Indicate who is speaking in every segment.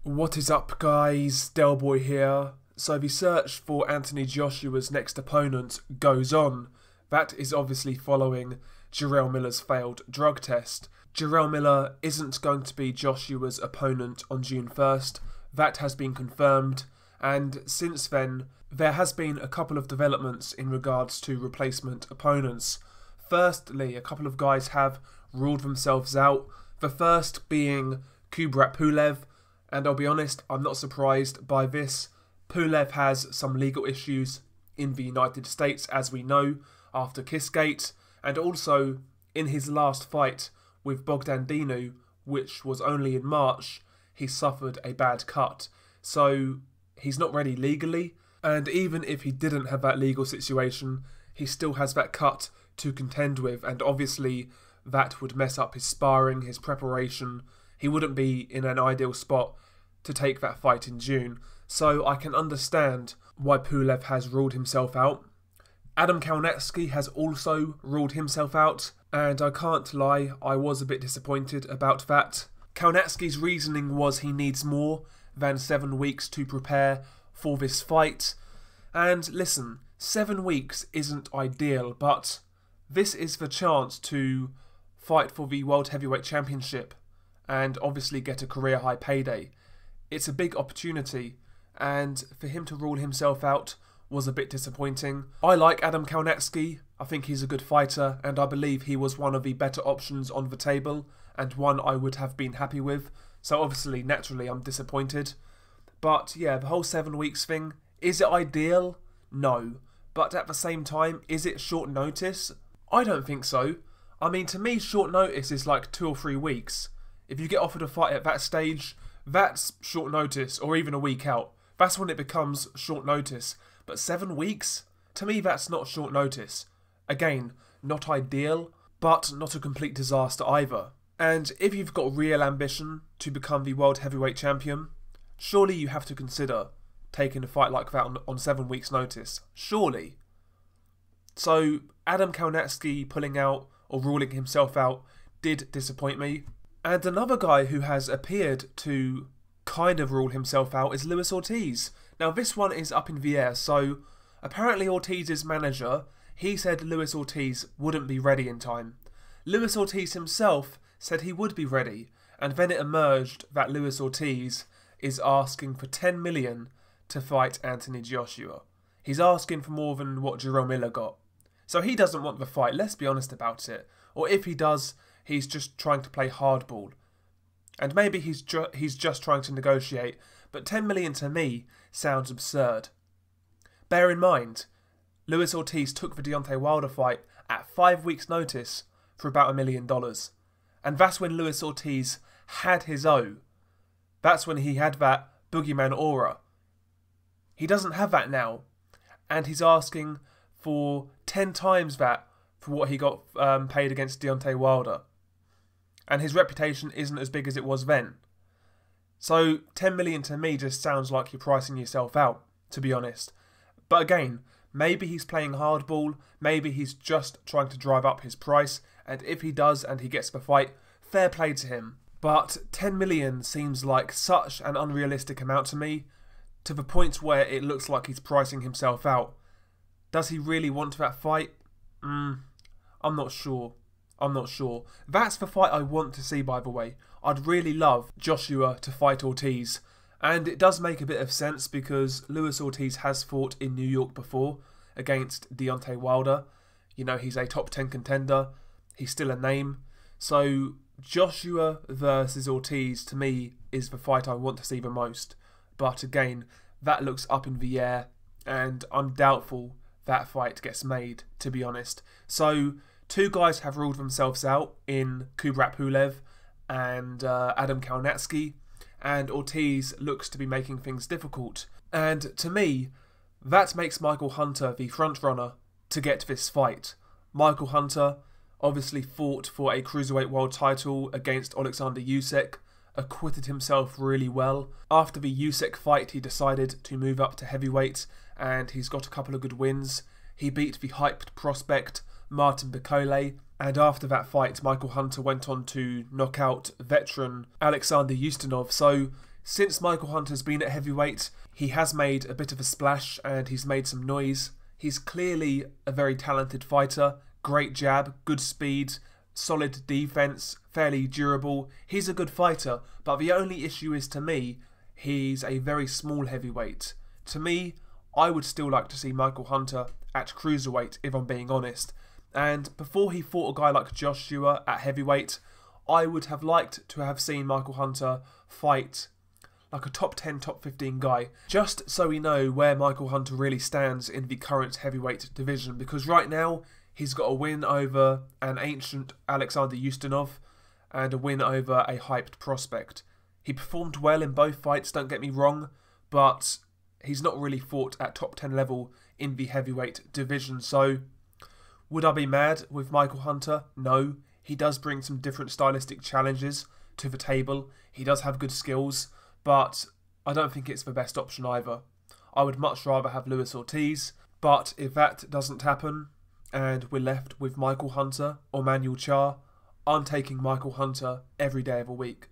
Speaker 1: What is up, guys? Delboy here. So the search for Anthony Joshua's next opponent goes on. That is obviously following Jarrell Miller's failed drug test. Jarrell Miller isn't going to be Joshua's opponent on June 1st. That has been confirmed, and since then there has been a couple of developments in regards to replacement opponents. Firstly, a couple of guys have ruled themselves out. The first being Kubrat Pulev, and I'll be honest, I'm not surprised by this. Pulev has some legal issues in the United States, as we know, after Kissgate, and also in his last fight with Bogdan Dinu, which was only in March, he suffered a bad cut. So he's not ready legally, and even if he didn't have that legal situation, he still has that cut to contend with, and obviously that would mess up his sparring, his preparation. He wouldn't be in an ideal spot to take that fight in June. So I can understand why Pulev has ruled himself out. Adam Kownacki has also ruled himself out, and I can't lie, I was a bit disappointed about that. Kownacki's reasoning was he needs more than 7 weeks to prepare for this fight. And listen, 7 weeks isn't ideal, but this is the chance to fight for the World Heavyweight Championship and obviously get a career high payday. It's a big opportunity, and for him to rule himself out was a bit disappointing. I like Adam Kownacki, I think he's a good fighter, and I believe he was one of the better options on the table, and one I would have been happy with. So obviously, naturally, I'm disappointed. But yeah, the whole 7 weeks thing, is it ideal? No. But at the same time, is it short notice? I don't think so. I mean, to me, short notice is like 2 or 3 weeks. If you get offered a fight at that stage, that's short notice, or even a week out. That's when it becomes short notice. But 7 weeks? To me, that's not short notice. Again, not ideal, but not a complete disaster either. And if you've got real ambition to become the World Heavyweight Champion, surely you have to consider taking a fight like that on 7 weeks' notice. Surely. So, Adam Kownacki pulling out or ruling himself out did disappoint me. And another guy who has appeared to kind of rule himself out is Luis Ortiz. Now this one is up in the air, so apparently Ortiz's manager, he said Luis Ortiz wouldn't be ready in time. Luis Ortiz himself said he would be ready, and then it emerged that Luis Ortiz is asking for 10 million to fight Anthony Joshua. He's asking for more than what Jarrell Miller got. So he doesn't want the fight, let's be honest about it. Or if he does, he's just trying to play hardball. And maybe he's just trying to negotiate, but 10 million to me sounds absurd. Bear in mind, Luis Ortiz took the Deontay Wilder fight at 5 weeks' notice for about $1 million. And that's when Luis Ortiz had his O. That's when he had that boogeyman aura. He doesn't have that now. And he's asking for 10 times that for what he got paid against Deontay Wilder. And his reputation isn't as big as it was then. So 10 million to me just sounds like you're pricing yourself out, to be honest. But again, maybe he's playing hardball, maybe he's just trying to drive up his price, and if he does and he gets the fight, fair play to him. But 10 million seems like such an unrealistic amount to me, to the point where it looks like he's pricing himself out. Does he really want that fight? I'm not sure. I'm not sure. That's the fight I want to see, by the way. I'd really love Joshua to fight Ortiz. And it does make a bit of sense because Luis Ortiz has fought in New York before against Deontay Wilder. You know, he's a top 10 contender. He's still a name. So Joshua versus Ortiz, to me, is the fight I want to see the most. But again, that looks up in the air. And I'm doubtful that fight gets made, to be honest. So 2 guys have ruled themselves out in Kubrat Pulev and Adam Kownacki, and Ortiz looks to be making things difficult. And to me, that makes Michael Hunter the frontrunner to get this fight. Michael Hunter obviously fought for a Cruiserweight World title against Alexander Usyk, acquitted himself really well. After the Usyk fight, he decided to move up to heavyweight, and he's got a couple of good wins. He beat the hyped prospect Martin Bakole, and after that fight Michael Hunter went on to knock out veteran Alexander Ustinov. So Since Michael Hunter's been at heavyweight, he has made a bit of a splash and he's made some noise. He's clearly a very talented fighter, great jab, good speed, solid defense, fairly durable. He's a good fighter, but the only issue is, to me, he's a very small heavyweight. To me, I would still like to see Michael Hunter at cruiserweight, if I'm being honest. And before he fought a guy like Joshua at heavyweight, I would have liked to have seen Michael Hunter fight like a top 10, top 15 guy, just so we know where Michael Hunter really stands in the current heavyweight division, because right now he's got a win over an ancient Alexander Ustinov and a win over a hyped prospect. He performed well in both fights, don't get me wrong, but he's not really fought at top 10 level in the heavyweight division. So would I be mad with Michael Hunter? No. He does bring some different stylistic challenges to the table. He does have good skills, but I don't think it's the best option either. I would much rather have Luis Ortiz, but if that doesn't happen and we're left with Michael Hunter or Manuel Charr, I'm taking Michael Hunter every day of the week.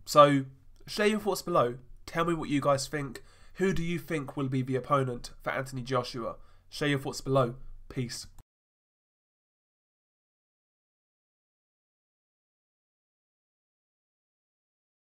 Speaker 1: So share your thoughts below. Tell me what you guys think. Who do you think will be the opponent for Anthony Joshua? Share your thoughts below. Peace.